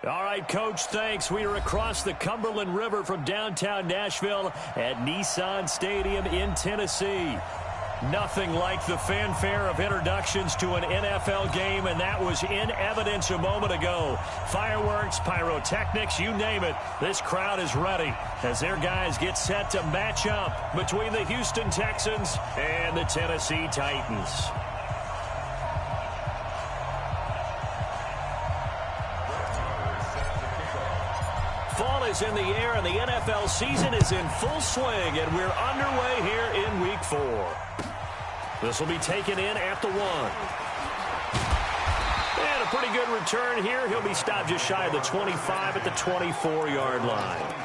All right, Coach, thanks. We are across the Cumberland River from downtown Nashville at Nissan Stadium in Tennessee. Nothing like the fanfare of introductions to an NFL game, and that was in evidence a moment ago. Fireworks, pyrotechnics, you name it. This crowd is ready as their guys get set to match up between the Houston Texans and the Tennessee Titans. Fall is in the air, and the NFL season is in full swing, and we're underway here in Week 4. This will be taken in at the 1. And a pretty good return here. He'll be stopped just shy of the 25 at the 24-yard line.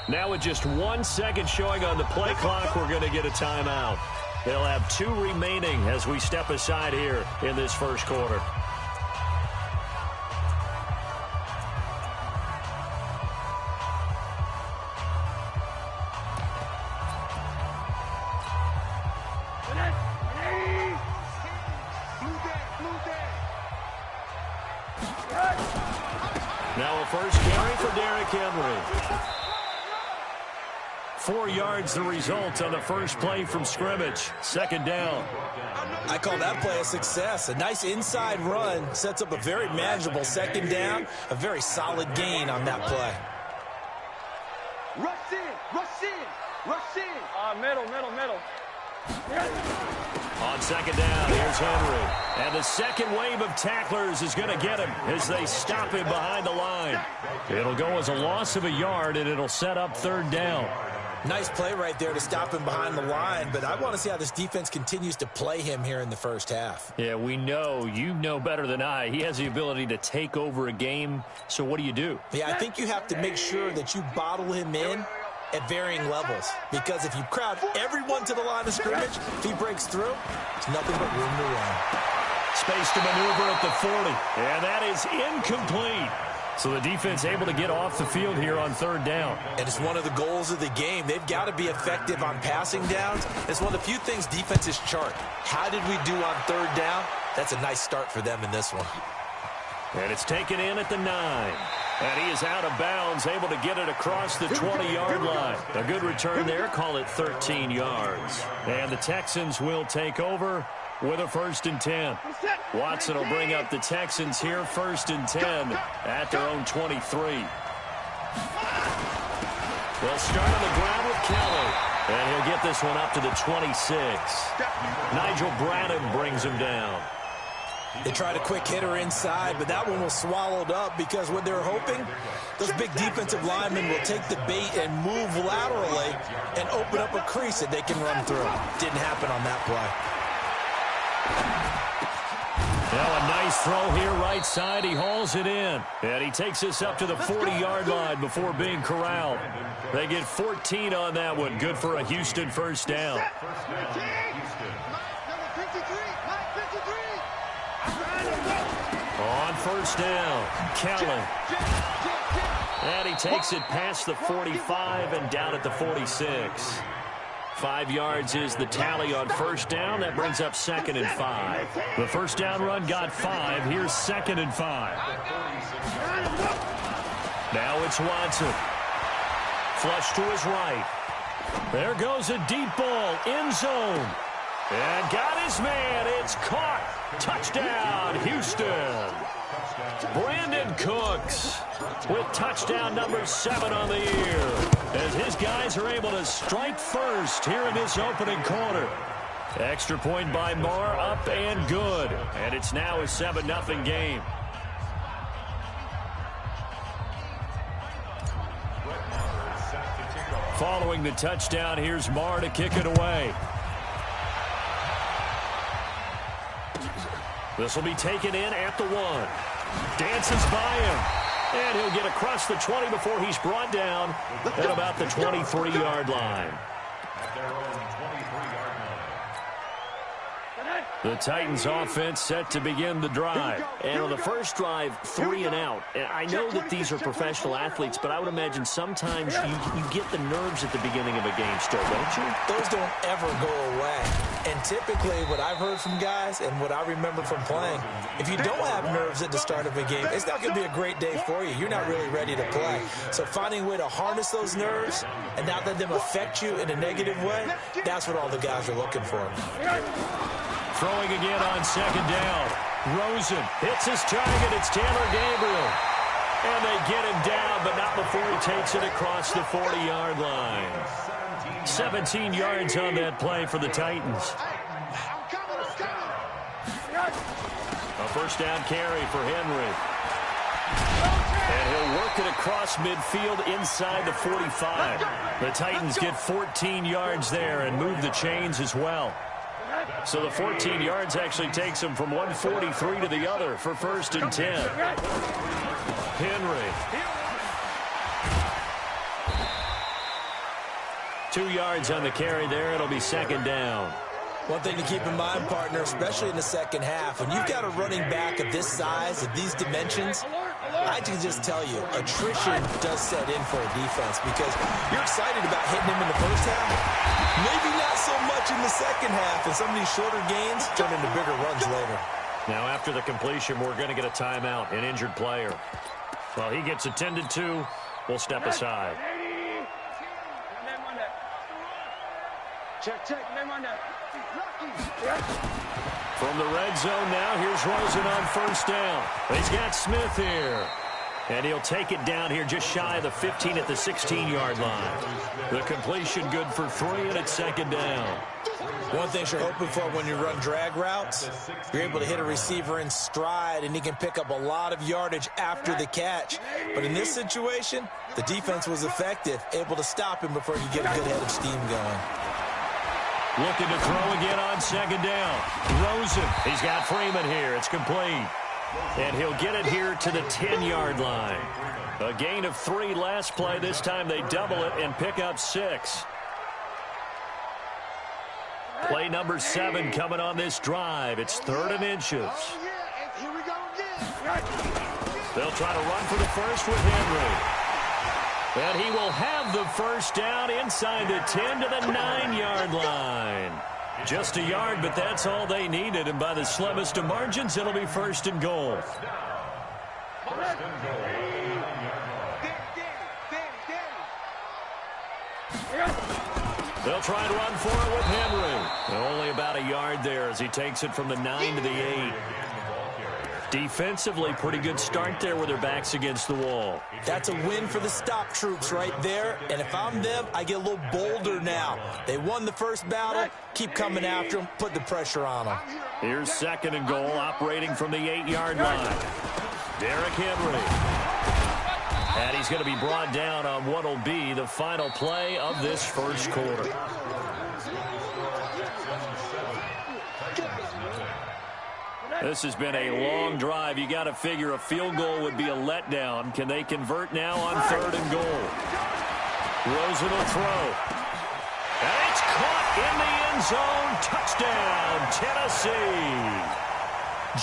Now with just 1 second showing on the play clock, we're going to get a timeout. They'll have 2 remaining as we step aside here in this first quarter. Now a first carry for Derrick Henry. 4 yards the result on the first play from scrimmage. Second down. I call that play a success. A nice inside run sets up a very manageable second down. A very solid gain on that play. Rush in, rush in, rush in. Middle. On second down, here's Henry. And the second wave of tacklers is going to get him as they stop him behind the line. It'll go as a loss of a yard, and it'll set up third down. Nice play right there to stop him behind the line, but I want to see how this defense continues to play him here in the first half. Yeah, we know. You know better than I. He has the ability to take over a game, so what do? Yeah, I think you have to make sure that you bottle him in at varying levels, because if you crowd everyone to the line of scrimmage, if he breaks through, it's nothing but room to run. Space to maneuver at the 40, and that is incomplete. So the defense able to get off the field here on third down. And it's one of the goals of the game. They've got to be effective on passing downs. It's one of the few things defenses chart. How did we do on third down? That's a nice start for them in this one. And it's taken in at the 9. And he is out of bounds, able to get it across the 20-yard line. A good return there, call it 13 yards. And the Texans will take over with a 1st and 10. Watson will bring up the Texans here, 1st and 10 at their own 23. They'll start on the ground with Kelly, and he'll get this one up to the 26. Nigel Bradham brings him down. They tried a quick hitter inside, but that one was swallowed up because what they're hoping, those big defensive linemen will take the bait and move laterally and open up a crease that they can run through. Didn't happen on that play. Now a nice throw here right side. He hauls it in. And he takes us up to the 40-yard line before being corralled. They get 14 on that one. Good for a Houston first down. On first down, Kelly. And he takes it past the 45 and down at the 46. 5 yards is the tally on first down. That brings up 2nd and 5. The first down run got 5. Here's 2nd and 5. Now it's Watson. Flush to his right. There goes a deep ball, end zone. And got his man. It's caught. Touchdown, Houston. Brandon Cooks with touchdown number 7 on the year, as his guys are able to strike first here in this opening quarter. Extra point by Marr, up and good. And it's now a 7-0 game. Following the touchdown, here's Marr to kick it away. This will be taken in at the 1. Dances by him. And he'll get across the 20 before he's brought down at about the 23-yard line. The Titans offense set to begin the drive. And on the first drive, 3 and out. I know that these are professional athletes, but I would imagine sometimes you get the nerves at the beginning of a game still, don't you? Those don't ever go away. And typically what I've heard from guys and what I remember from playing, if you don't have nerves at the start of a game, it's not going to be a great day for you. You're not really ready to play. So finding a way to harness those nerves and not let them affect you in a negative way, that's what all the guys are looking for. Throwing again on second down. Rosen hits his target. It's Taylor Gabriel. And they get him down, but not before he takes it across the 40-yard line. 17 yards on that play for the Titans. A first down carry for Henry. And he'll work it across midfield inside the 45. The Titans get 14 yards there and move the chains as well. So the 14 yards actually takes him from 143 to the other for 1st and 10. Henry. 2 yards on the carry there. It'll be second down. One thing to keep in mind, partner, especially in the second half, when you've got a running back of this size, of these dimensions, I can just tell you, attrition does set in for a defense because you're excited about hitting him in the first half. Maybe not so much in the second half, and some of these shorter gains turn into bigger runs later. Now, after the completion, we're going to get a timeout, an injured player. Well, he gets attended to. We'll step aside. Check. From the red zone now, here's Rosen on first down. He's got Smith here. And he'll take it down here just shy of the 15 at the 16-yard line. The completion good for 3, and it's second down. One thing you're hoping for when you run drag routes, you're able to hit a receiver in stride, and he can pick up a lot of yardage after the catch. But in this situation, the defense was effective, able to stop him before he could get a good head of steam going. Looking to throw again on second down. Rosen, he's got Freeman here. It's complete. And he'll get it here to the 10-yard line. A gain of 3 last play. This time they double it and pick up 6. Play number 7 coming on this drive. It's 3rd and inches. They'll try to run for the first with Henry. And he will have the first down inside the 10 to the 9-yard line. Just a yard, but that's all they needed. And by the slimmest of margins, it'll be 1st and goal. They'll try and run for it with Henry. Only about a yard there as he takes it from the 9 to the 8. Defensively, pretty good start there with their backs against the wall. That's a win for the stop troops right there. And if I'm them, I get a little bolder now. They won the first battle. Keep coming after them. Put the pressure on them. Here's 2nd and goal, operating from the 8-yard line. Derrick Henry. And he's going to be brought down on what will be the final play of this first quarter. This has been a long drive. You got to figure a field goal would be a letdown. Can they convert now on 3rd and goal? Rosen will throw. And it's caught in the end zone. Touchdown, Tennessee.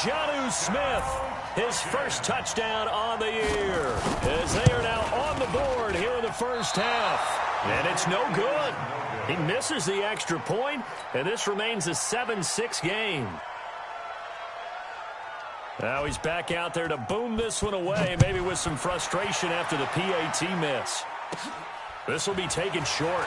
Jonnu Smith, his first touchdown on the year, as they are now on the board here in the first half. And it's no good. He misses the extra point, and this remains a 7-6 game. Now he's back out there to boom this one away, maybe with some frustration after the PAT miss. This will be taken short.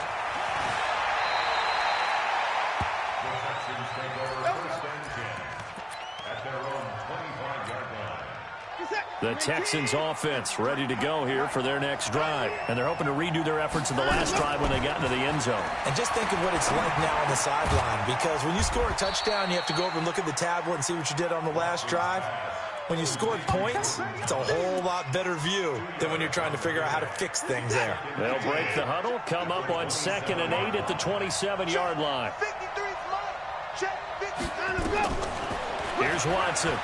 The Texans offense ready to go here for their next drive. And they're hoping to redo their efforts in the last drive when they got into the end zone. And just think of what it's like now on the sideline, because when you score a touchdown, you have to go over and look at the tablet and see what you did on the last drive. When you scored points, it's a whole lot better view than when you're trying to figure out how to fix things there. They'll break the huddle, come up on 2nd and 8 at the 27-yard line. Here's Watson.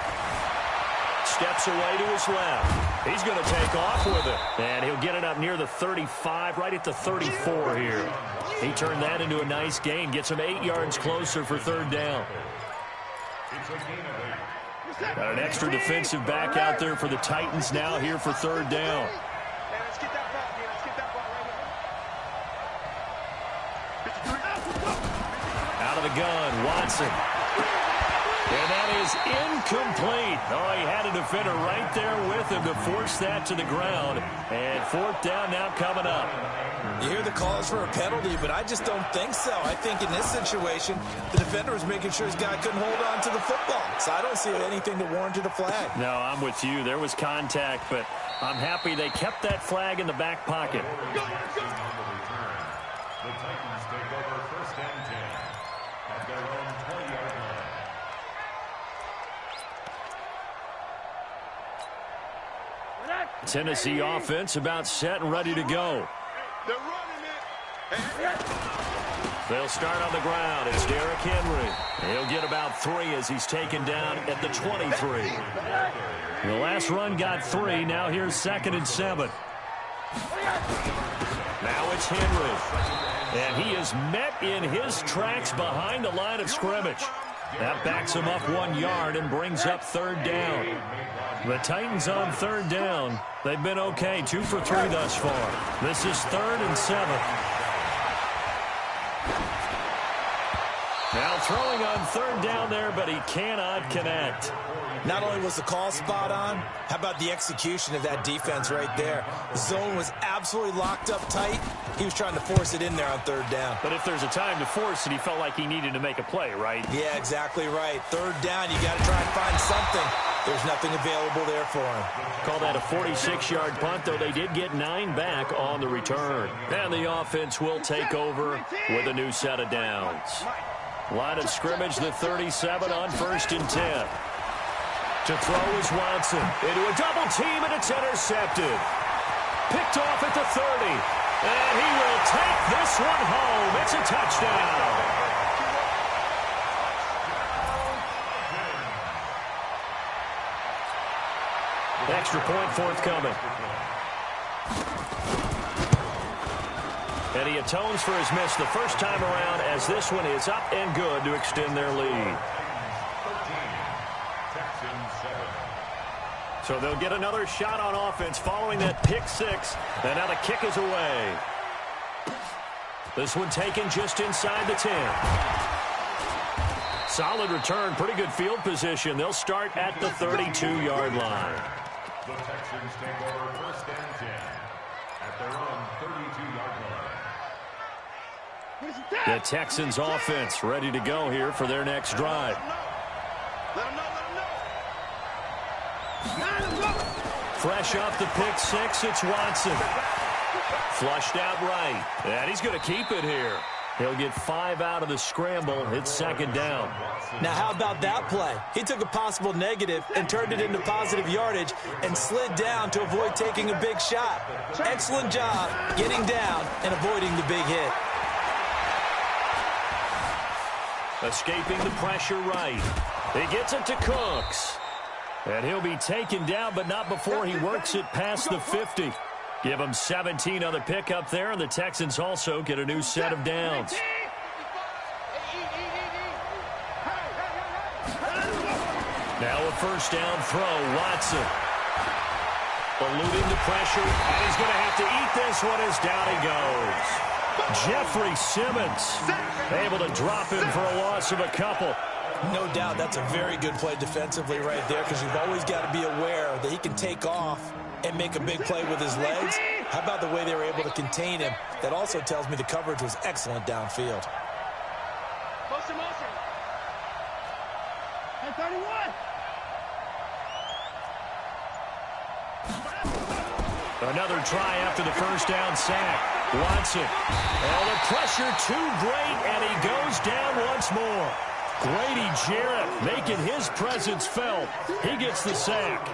Steps away to his left. He's going to take off with it. And he'll get it up near the 35, right at the 34 here. He turned that into a nice gain. Gets him 8 yards closer for third down. Got an extra defensive back out there for the Titans now here for third down. Out of the gun, Watson. And that is incomplete. Oh, he had a defender right there with him to force that to the ground. And fourth down now coming up. You hear the calls for a penalty, but I just don't think so. I think in this situation, the defender was making sure his guy couldn't hold on to the football. So I don't see anything to warrant a flag. No, I'm with you. There was contact, but I'm happy they kept that flag in the back pocket. The Titans take over first and 10 at their own 20-yard line. Tennessee offense about set and ready to go. They're running it. They'll start on the ground. It's Derrick Henry. He'll get about 3 as he's taken down at the 23. The last run got 3. Now here's 2nd and 7. Now it's Henry. And he is met in his tracks behind the line of scrimmage. That backs him up 1 yard and brings up third down. The Titans on third down. They've been okay, 2 for 3 thus far. This is 3rd and 7. Now throwing on third down there, but he cannot connect. Not only was the call spot on, how about the execution of that defense right there? The zone was absolutely locked up tight. He was trying to force it in there on third down. But if there's a time to force it, he felt like he needed to make a play, right? Yeah, exactly right. Third down, you got to try and find something. There's nothing available there for him. Call that a 46-yard punt, though they did get 9 back on the return. And the offense will take over with a new set of downs. Line of scrimmage, the 37 on 1st and 10. To throw is Watson. Into a double team, and it's intercepted. Picked off at the 30. And he will take this one home. It's a touchdown. Extra point forthcoming. And he atones for his miss the first time around as this one is up and good to extend their lead. So they'll get another shot on offense following that pick 6. And now the kick is away. This one taken just inside the 10. Solid return, pretty good field position. They'll start at the 32-yard line. The Texans take over first and 10 at their own 32-yard line. The Texans offense ready to go here for their next drive. Fresh off the pick 6, it's Watson. Flushed out right. And he's going to keep it here. He'll get 5 out of the scramble. It's 2nd down. Now, how about that play? He took a possible negative and turned it into positive yardage and slid down to avoid taking a big shot. Excellent job getting down and avoiding the big hit. Escaping the pressure right. He gets it to Cooks. And he'll be taken down, but not before he works it past the 50. Give him 17 on the pickup there, and the Texans also get a new set of downs. Now a first down throw, Watson. Eluding the pressure, and he's going to have to eat this one as down he goes. Jeffrey Simmons able to drop him for a loss of a couple. No doubt that's a very good play defensively right there because you've always got to be aware that he can take off and make a big play with his legs. How about the way they were able to contain him? That also tells me the coverage was excellent downfield. Another try after the first down sack. Watson. Oh, the pressure too great, and he goes down once more. Grady Jarrett making his presence felt. He gets the sack.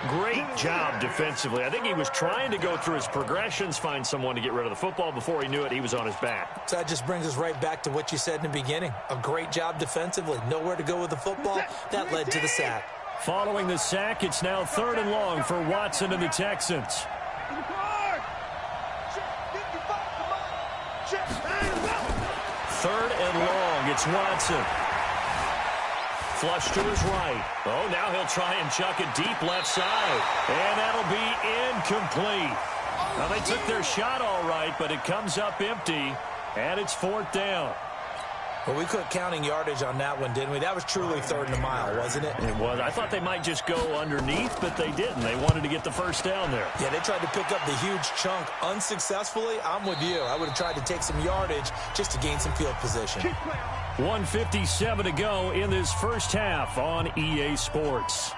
Great job defensively. I think he was trying to go through his progressions, find someone to get rid of the football. Before he knew it, he was on his back. So that just brings us right back to what you said in the beginning. A great job defensively. Nowhere to go with the football. That led to the sack. Following the sack, it's now 3rd and long for Watson and the Texans. 3rd and long. It's Watson. Flush to his right. Oh, now he'll try and chuck it deep left side. And that'll be incomplete. Now, they took their shot all right, but it comes up empty, and it's 4th down. Well, we quit counting yardage on that one, didn't we? That was truly 3rd and a mile, wasn't it? It was. I thought they might just go underneath, but they didn't. They wanted to get the first down there. Yeah, they tried to pick up the huge chunk unsuccessfully. I'm with you. I would have tried to take some yardage just to gain some field position. 1:57 to go in this first half on EA Sports.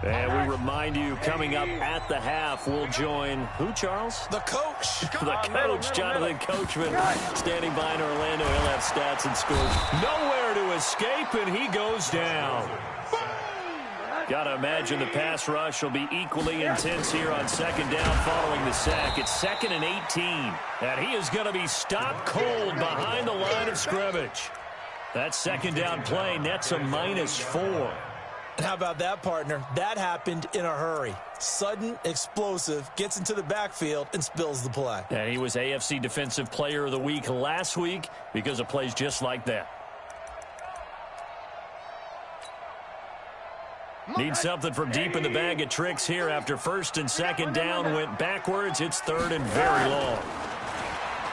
And we remind you, coming up at the half, we'll join who, Charles? The coach. The coach, Jonathan Coachman, standing by in Orlando. He'll have stats and scores. Nowhere to escape, and he goes down. Got to imagine the pass rush will be equally intense here on 2nd down following the sack. It's 2nd and 18, and he is going to be stopped cold behind the line of scrimmage. That 2nd down play nets a -4. And how about that, partner? That happened in a hurry. Sudden, explosive, gets into the backfield, and spills the play. And he was AFC Defensive Player of the Week last week because of plays just like that. Need something from deep in the bag of tricks here after 1st and 2nd down went backwards. It's 3rd and very long.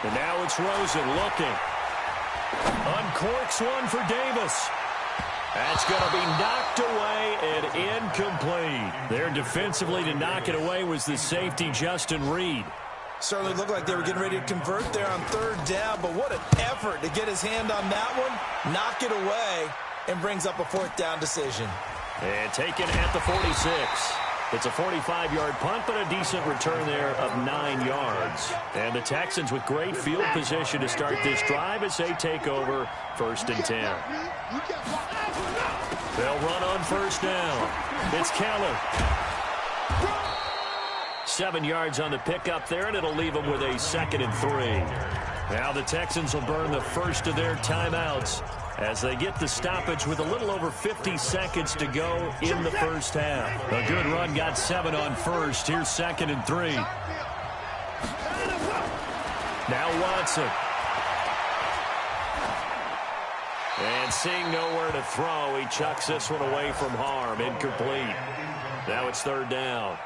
And now it's Rosen looking. Uncorks one for Davis. That's going to be knocked away and incomplete. There defensively to knock it away was the safety, Justin Reed. Certainly looked like they were getting ready to convert there on 3rd down, but what an effort to get his hand on that one, knock it away, and brings up a 4th down decision. And taken at the 46. It's a 45-yard punt, but a decent return there of 9 yards. And the Texans with great field position to start this drive as they take over 1st and 10. They'll run on 1st down. It's Keller. 7 yards on the pickup there, and it'll leave them with a 2nd and 3. Now the Texans will burn the first of their timeouts as they get the stoppage with a little over 50 seconds to go in the first half. A good run got 7 on 1st. Here's 2nd and 3. Now Watson. And seeing nowhere to throw, he chucks this one away from harm. Incomplete. Now it's 3rd down.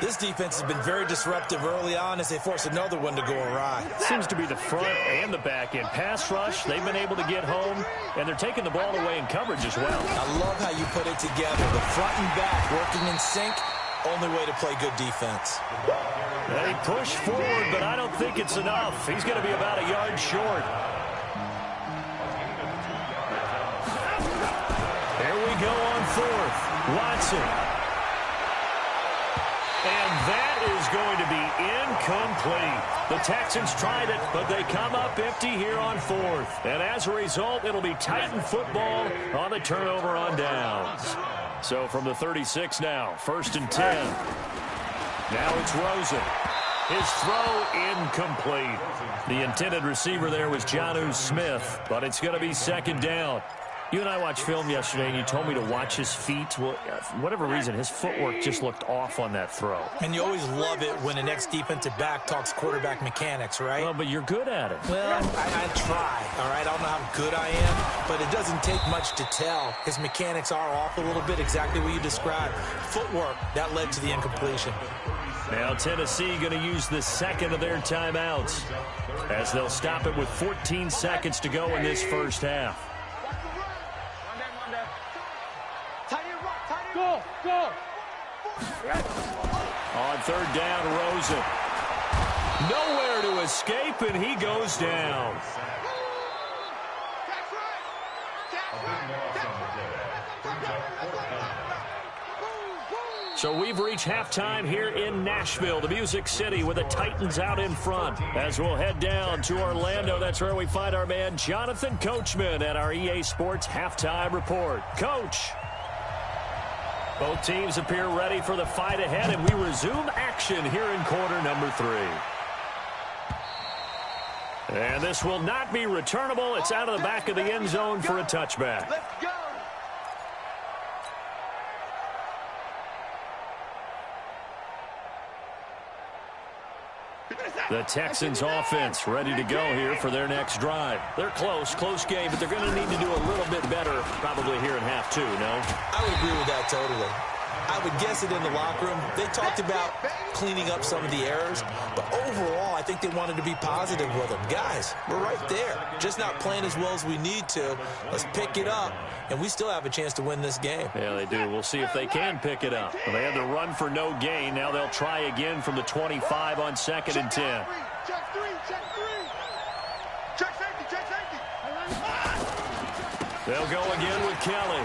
This defense has been very disruptive early on as they force another one to go awry. Seems to be the front and the back end. Pass rush, they've been able to get home, and they're taking the ball away in coverage as well. I love how you put it together. The front and back working in sync, only way to play good defense. They push forward, but I don't think it's enough. He's going to be about a yard short. Here we go on 4th. Watson. And that is going to be incomplete. The Texans tried it, but they come up empty here on 4th. And as a result, it'll be Titan football on the turnover on downs. So from the 36 now, 1st and 10. Now it's Rosen. His throw incomplete. The intended receiver there was Jonnu Smith, but it's going to be 2nd down. You and I watched film yesterday, and you told me to watch his feet. Well, for whatever reason, his footwork just looked off on that throw. And you always love it when the next defensive back talks quarterback mechanics, right? Well, but you're good at it. Well, I try, all right? I don't know how good I am, but it doesn't take much to tell. His mechanics are off a little bit, exactly what you described. Footwork, that led to the incompletion. Now Tennessee going to use the 2nd of their timeouts as they'll stop it with 14 seconds to go in this first half. Go! On 3rd down, Rosen. Nowhere to escape, and he goes down. So we've reached halftime here in Nashville, the Music City, with the Titans out in front. As we'll head down to Orlando, that's where we find our man Jonathan Coachman at our EA Sports Halftime Report. Coach. Both teams appear ready for the fight ahead, and we resume action here in quarter number 3. And this will not be returnable. It's out of the back of the end zone for a touchback. Let's go. The Texans offense ready to go here for their next drive. They're close game, but they're going to need to do a little bit better probably here in half 2, no? I would agree with that totally. I would guess it in the locker room. They talked about cleaning up some of the errors, but overall, I think they wanted to be positive with them. Guys, we're right there. Just not playing as well as we need to. Let's pick it up, and we still have a chance to win this game. Yeah, they do. We'll see if they can pick it up. Well, they had to run for no gain. Now they'll try again from the 25 on 2nd and 10. Check three. Check safety. They'll go again with Kelly.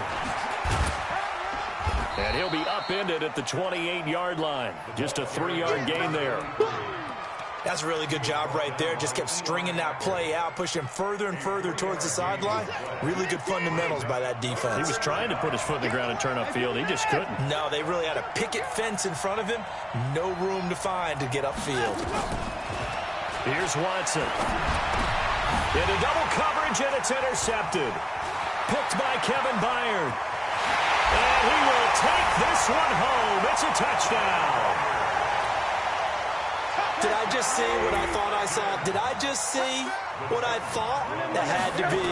And he'll be upended at the 28-yard line. Just a 3-yard gain there. That's a really good job right there. Just kept stringing that play out, pushing further and further towards the sideline. Really good fundamentals by that defense. He was trying to put his foot in the ground and turn upfield. He just couldn't. No, they really had a picket fence in front of him. No room to find to get upfield. Here's Watson. Into double coverage, and it's intercepted. Picked by Kevin Byard. And he will take this one home. It's a touchdown. Did I just see what I thought I saw? Did I just see what I thought? That had to be.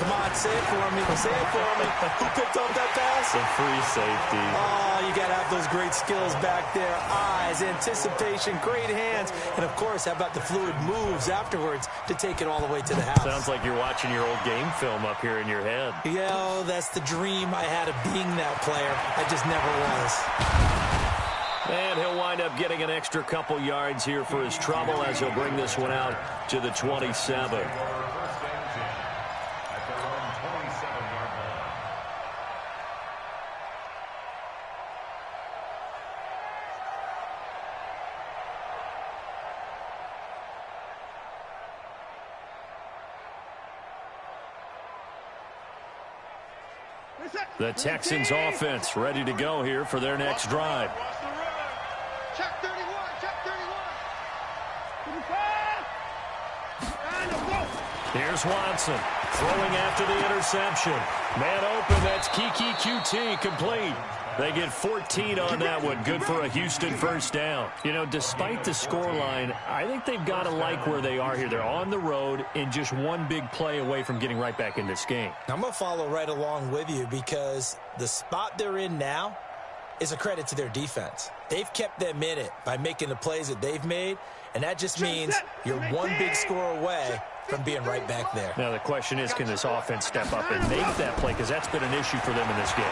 Come on, say it for me. Say it for me. Who picked up that pass? The free safety. Oh, you got to have those great skills back there. Eyes, anticipation, great hands. And, of course, how about the fluid moves afterwards to take it all the way to the house? Sounds like you're watching your old game film up here in your head. Yeah, that's the dream I had of being that player. I just never was. And he'll wind up getting an extra couple yards here for his trouble as he'll bring this one out to the 27. The Texans offense ready to go here for their next drive. Check 31. Here's Watson throwing after the interception. Man open, that's Kiki QT, complete. They get 14 on that one. Good for a Houston first down. You know, despite the scoreline, I think they've got to like where they are here. They're on the road and just one big play away from getting right back in this game. I'm going to follow right along with you because the spot they're in now is a credit to their defense. They've kept them in it by making the plays that they've made, and that just means you're one big score away from being right back there. Now the question is, can this offense step up and make that play? Because that's been an issue for them in this game.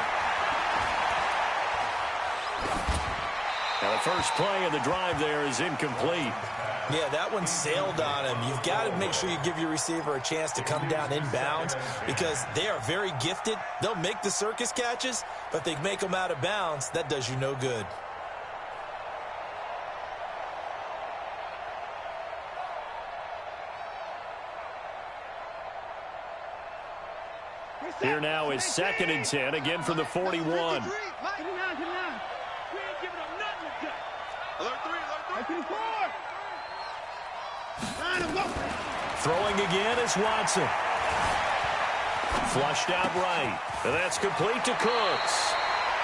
Now the first play of the drive there is incomplete. Yeah, that one sailed on him. You've got to make sure you give your receiver a chance to come down inbounds because they are very gifted. They'll make the circus catches, but if they make them out of bounds, that does you no good. Here now is 2nd and 10, again from the 41. Throwing again is Watson. Flushed out right. And that's complete to Cooks.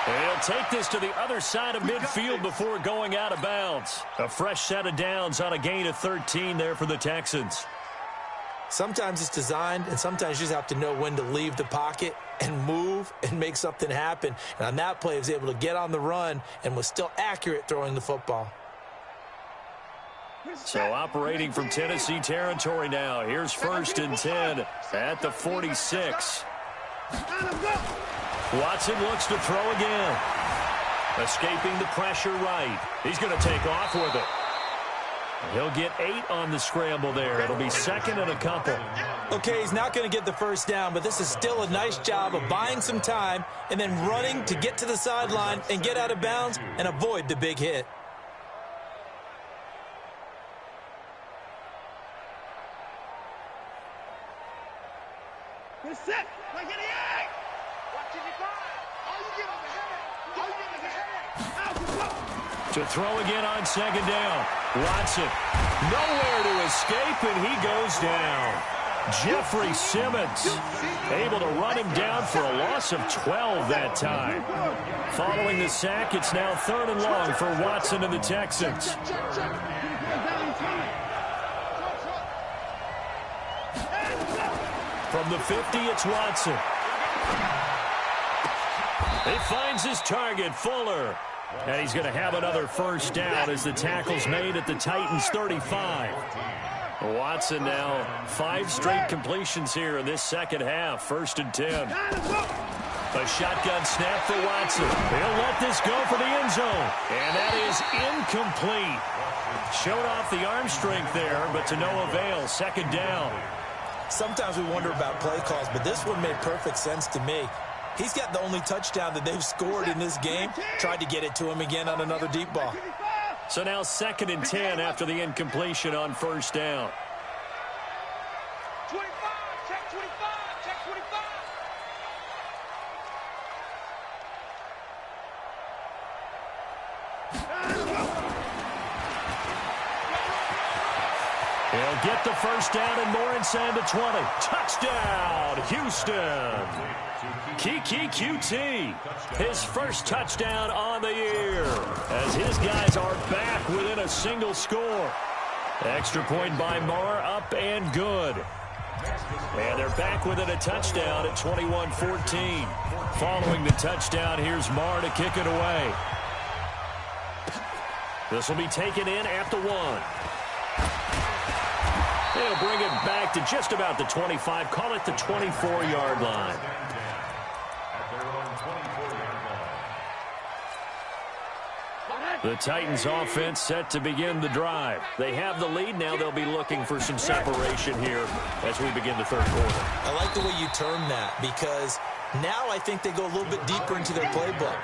And he'll take this to the other side of midfield before going out of bounds. A fresh set of downs on a gain of 13 there for the Texans. Sometimes it's designed, and sometimes you just have to know when to leave the pocket and move and make something happen. And on that play, he was able to get on the run and was still accurate throwing the football. So operating from Tennessee territory now. Here's 1st and 10 at the 46. Watson looks to throw again. Escaping the pressure right. He's going to take off with it. He'll get 8 on the scramble there. It'll be second and a couple. Okay, he's not going to get the first down, but this is still a nice job of buying some time and then running to get to the sideline and get out of bounds and avoid the big hit. Good set. Like in the egg. Watch it go. All you get is a headache. All you get is a headache. Out the block. To throw again on second down. Watson nowhere to escape, and he goes down. Jeffrey Simmons able to run him down for a loss of 12 that time. Following the sack, it's now 3rd and long for Watson and the Texans. From the 50, it's Watson. He finds his target, Fuller. And he's going to have another first down as the tackle's made at the Titans' 35. Watson now 5 straight completions here in this second half. 1st and 10. A shotgun snap for Watson. He'll let this go for the end zone. And that is incomplete. Showed off the arm strength there, but to no avail. 2nd down. Sometimes we wonder about play calls, but this one made perfect sense to me. He's got the only touchdown that they've scored in this game. Tried to get it to him again on another deep ball. So now 2nd and 10 after the incompletion on 1st down. 25. Check 25. Check 25. He'll get the first down and more inside the 20. Touchdown, Houston. Kiki QT, his first touchdown on the year, as his guys are back within a single score. Extra point by Marr, up and good. And they're back within a touchdown at 21-14. Following the touchdown, here's Marr to kick it away. This will be taken in at the 1. They'll bring it back to just about the 25, call it the 24-yard line. The Titans offense set to begin the drive. They have the lead. Now they'll be looking for some separation here as we begin the 3rd quarter. I like the way you term that, because now I think they go a little bit deeper into their playbook.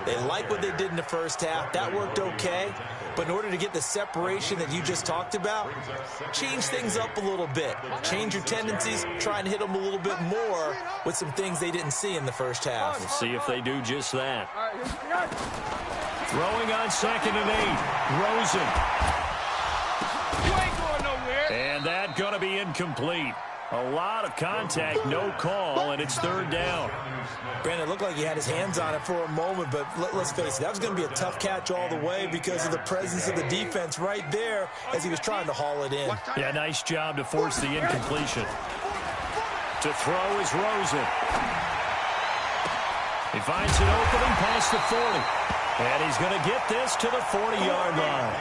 They like what they did in the first half. That worked okay. But in order to get the separation that you just talked about, change things up a little bit. Change your tendencies. Try and hit them a little bit more with some things they didn't see in the first half. We'll see if they do just that. Throwing on 2nd and 8. Rosen. You ain't going nowhere. And that going to be incomplete. A lot of contact, no call, and it's 3rd down. Brandon, it looked like he had his hands on it for a moment, but let's face it, that was going to be a tough catch all the way because of the presence of the defense right there as he was trying to haul it in. Yeah, nice job to force the incompletion. To throw is Rosen. He finds an opening past the 40. And he's going to get this to the 40-yard line.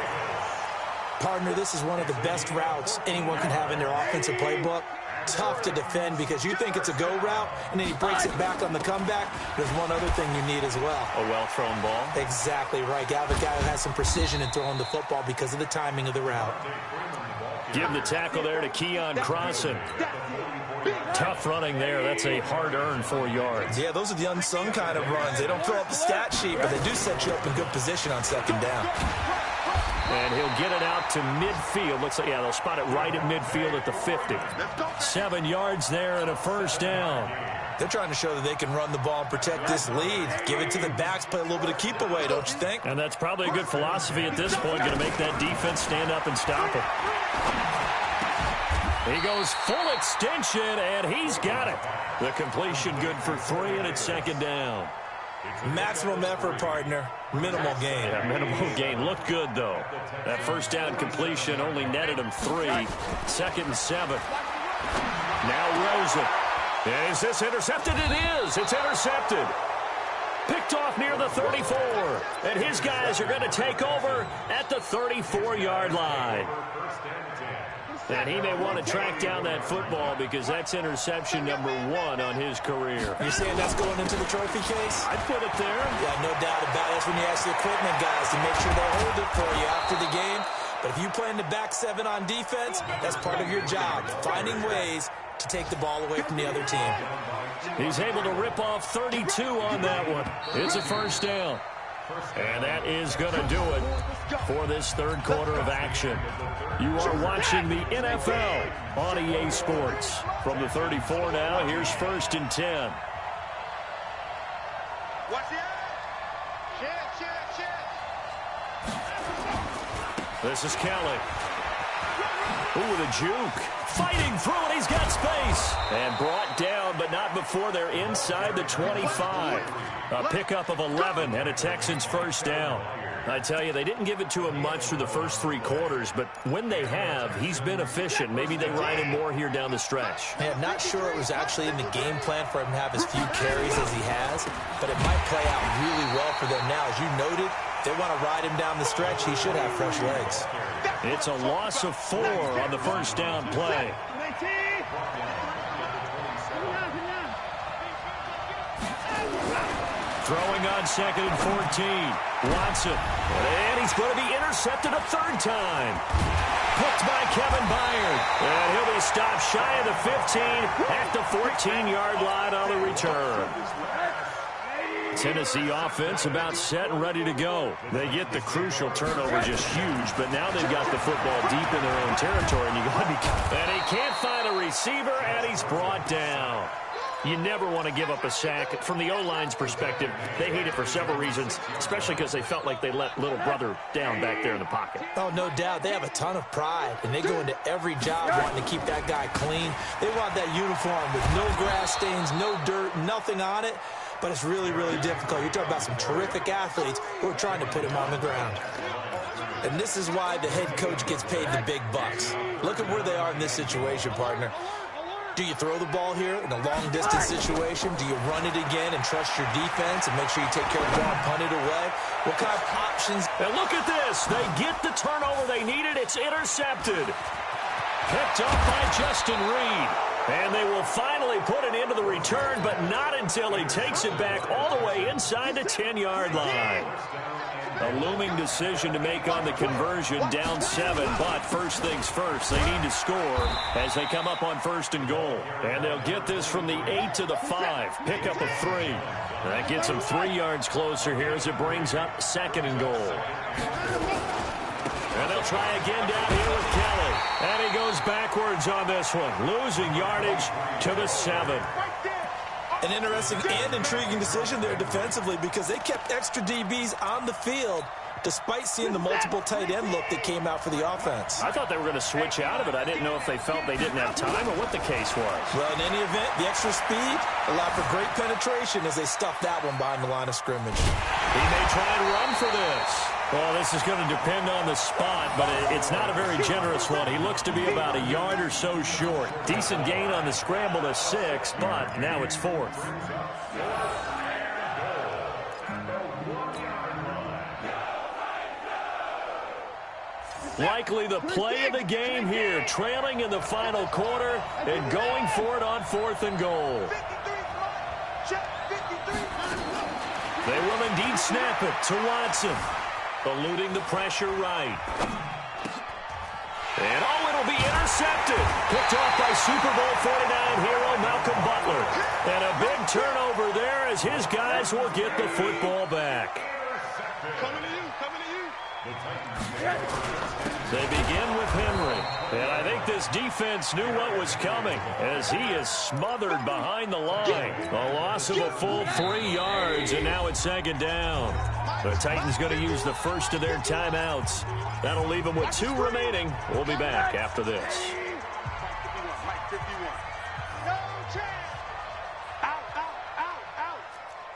Partner, this is one of the best routes anyone can have in their offensive playbook. Tough to defend because you think it's a go route, and then he breaks it back on the comeback. There's one other thing you need as well. A well-thrown ball. Exactly right. Got a guy who has some precision in throwing the football because of the timing of the route. Give the tackle there to Keon Crossan. Tough running there. That's a hard-earned 4 yards. Yeah, those are the unsung kind of runs. They don't fill up the stat sheet, but they do set you up in good position on 2nd down. And he'll get it out to midfield. Looks like, yeah, they'll spot it right at midfield at the 50. 7 yards there and a first down. They're trying to show that they can run the ball and protect this lead. Give it to the backs, play a little bit of keep away, don't you think? And that's probably a good philosophy at this point, going to make that defense stand up and stop it. He goes full extension, and he's got it. The completion good for 3, and it's 2nd down. Maximum effort, partner. Minimal gain. Yeah, minimal gain. Looked good, though. That first down completion only netted him 3. 2nd and 7. Now Rosen. Is this intercepted? It is. It's intercepted. Picked off near the 34. And his guys are going to take over at the 34-yard line. And he may want to track down that football because that's interception number 1 on his career. You're saying that's going into the trophy case? I'd put it there. Yeah, no doubt about it. That's when you ask the equipment guys to make sure they hold it for you after the game. But if you play in the back seven on defense, that's part of your job, finding ways to take the ball away from the other team. He's able to rip off 32 on that one. It's a first down. And that is going to do it for this third quarter of action. You are watching the NFL on EA Sports. From the 34 now, here's 1st and 10. This is Kelly. Ooh, the juke. Fighting through it. He's got space. And brought down, but not before they're inside the 25. A pickup of 11 and a Texans first down. I tell you, they didn't give it to him much through the first 3 quarters, but when they have, he's been efficient. Maybe they ride him more here down the stretch. Man, not sure it was actually in the game plan for him to have as few carries as he has, but it might play out really well for them now. As you noted, they want to ride him down the stretch. He should have fresh legs. It's a loss of 4 on the first down play. Throwing on 2nd and 14. Watson. And he's going to be intercepted a 3rd time. Picked by Kevin Byard. And he'll be stopped shy of the 15 at the 14-yard line on the return. Tennessee offense about set and ready to go. They get the crucial turnover, just huge, but now they've got the football deep in their own territory, and you got to be. And he can't find a receiver, and he's brought down. You never want to give up a sack. From the O-line's perspective, they hate it for several reasons, especially because they felt like they let little brother down back there in the pocket. Oh, no doubt. They have a ton of pride, and they go into every job wanting to keep that guy clean. They want that uniform with no grass stains, no dirt, nothing on it. But it's really, really difficult. You're talking about some terrific athletes who are trying to put him on the ground. And this is why the head coach gets paid the big bucks. Look at where they are in this situation, partner. Do you throw the ball here in a long-distance situation? Do you run it again and trust your defense and make sure you take care of the ball and punt it away? What kind of options? And look at this. They get the turnover they needed. It's intercepted. Picked up by Justin Reed. And they will finally put it into the return, but not until he takes it back all the way inside the 10-yard line. A looming decision to make on the conversion, down 7, but first things first, they need to score as they come up on 1st and goal. And they'll get this from the 8 to the 5, pick up a 3. That gets them 3 yards closer here as it brings up 2nd and goal. And they'll try again down here with Kelly. And he goes backwards on this one, losing yardage to the 7. An interesting and intriguing decision there defensively because they kept extra DBs on the field despite seeing the multiple tight end look that came out for the offense. I thought they were going to switch out of it. I didn't know if they felt they didn't have time or what the case was. Well, in any event, the extra speed allowed for great penetration as they stuffed that one behind the line of scrimmage. He may try and run for this. Well, this is going to depend on the spot, but it's not a very generous one. He looks to be about a yard or so short. Decent gain on the scramble to 6, but now it's 4th. Likely the play of the game here, trailing in the final quarter and going for it on 4th and goal. They will indeed snap it to Watson. Eluding the pressure right. And it'll be intercepted. Picked off by Super Bowl 49 hero Malcolm Butler. And a big turnover there as his guys will get the football back. Coming to you. They begin with Henry. And I think this defense knew what was coming as he is smothered behind the line. A loss of a full 3 yards, and now it's 2nd down. The Titans going to use the first of their timeouts. That'll leave them with 2 remaining. We'll be back after this. Out.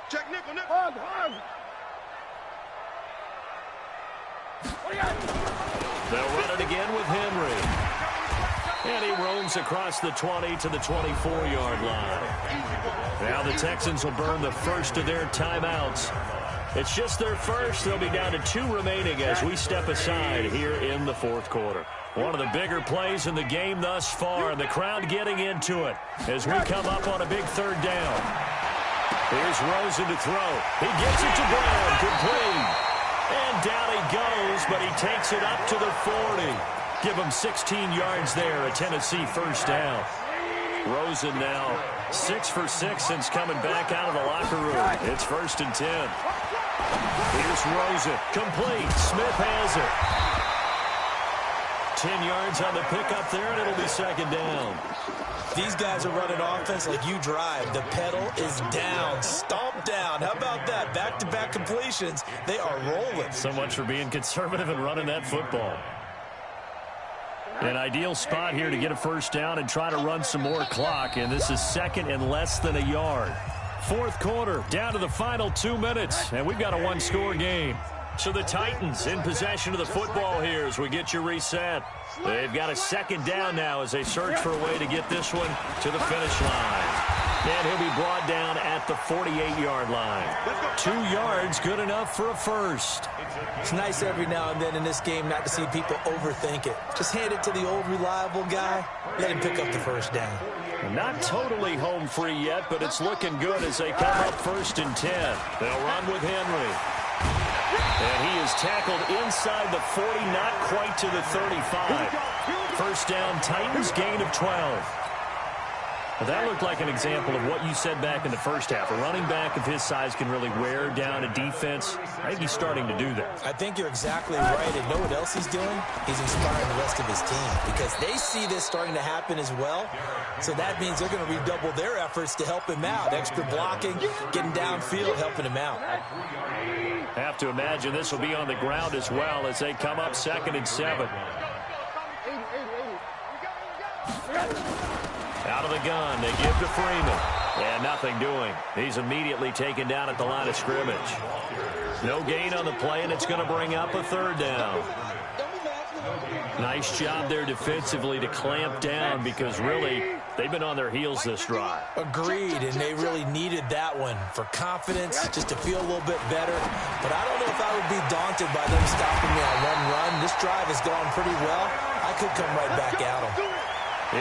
Check nickel. They'll run it again with Henry. And he roams across the 20 to the 24-yard line. Now the Texans will burn the first of their timeouts. It's just their first. They'll be down to 2 remaining as we step aside here in the 4th quarter. One of the bigger plays in the game thus far, and the crowd getting into it as we come up on a big 3rd down. Here's Rosen to throw. He gets it to Brown, complete. And down he goes, but he takes it up to the 40. Give him 16 yards there, a Tennessee first down. Rosen now 6 for 6 since coming back out of the locker room. It's 1st and 10. Here's Rosen. Complete. Smith has it. 10 yards on the pickup there, and it'll be 2nd down. These guys are running offense like you drive. The pedal is down. Stomp down. How about that? Back-to-back completions. They are rolling. So much for being conservative and running that football. An ideal spot here to get a first down and try to run some more clock, and this is 2nd and less than a yard. 4th quarter, down to the final 2 minutes, and we've got a one-score game. So the Titans in possession of the football here as we get you reset. They've got a 2nd down now as they search for a way to get this one to the finish line. And he'll be brought down at the 48-yard line. 2 yards, good enough for a first. It's nice every now and then in this game not to see people overthink it. Just hand it to the old reliable guy. Let him pick up the first down. Not totally home free yet, but it's looking good as they come up 1st and 10. They'll run with Henry. And he is tackled inside the 40, not quite to the 35. First down, Titans, gain of 12. Well, that looked like an example of what you said back in the first half. A running back of his size can really wear down a defense. I think he's starting to do that. I think you're exactly right. And know what else he's doing? He's inspiring the rest of his team because they see this starting to happen as well. So that means they're going to redouble their efforts to help him out. Extra blocking, getting downfield, helping him out. Have to imagine this will be on the ground as well as they come up 2nd and 7. Out of the gun, they give to Freeman. And nothing doing. He's immediately taken down at the line of scrimmage. No gain on the play, and it's going to bring up a 3rd down. Nice job there defensively to clamp down because really they've been on their heels this drive. Agreed, and they really needed that one for confidence, just to feel a little bit better. But I don't know if I would be daunted by them stopping me on one run. This drive has gone pretty well. I could come right back at them.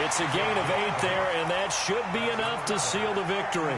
It's a gain of 8 there, and that should be enough to seal the victory.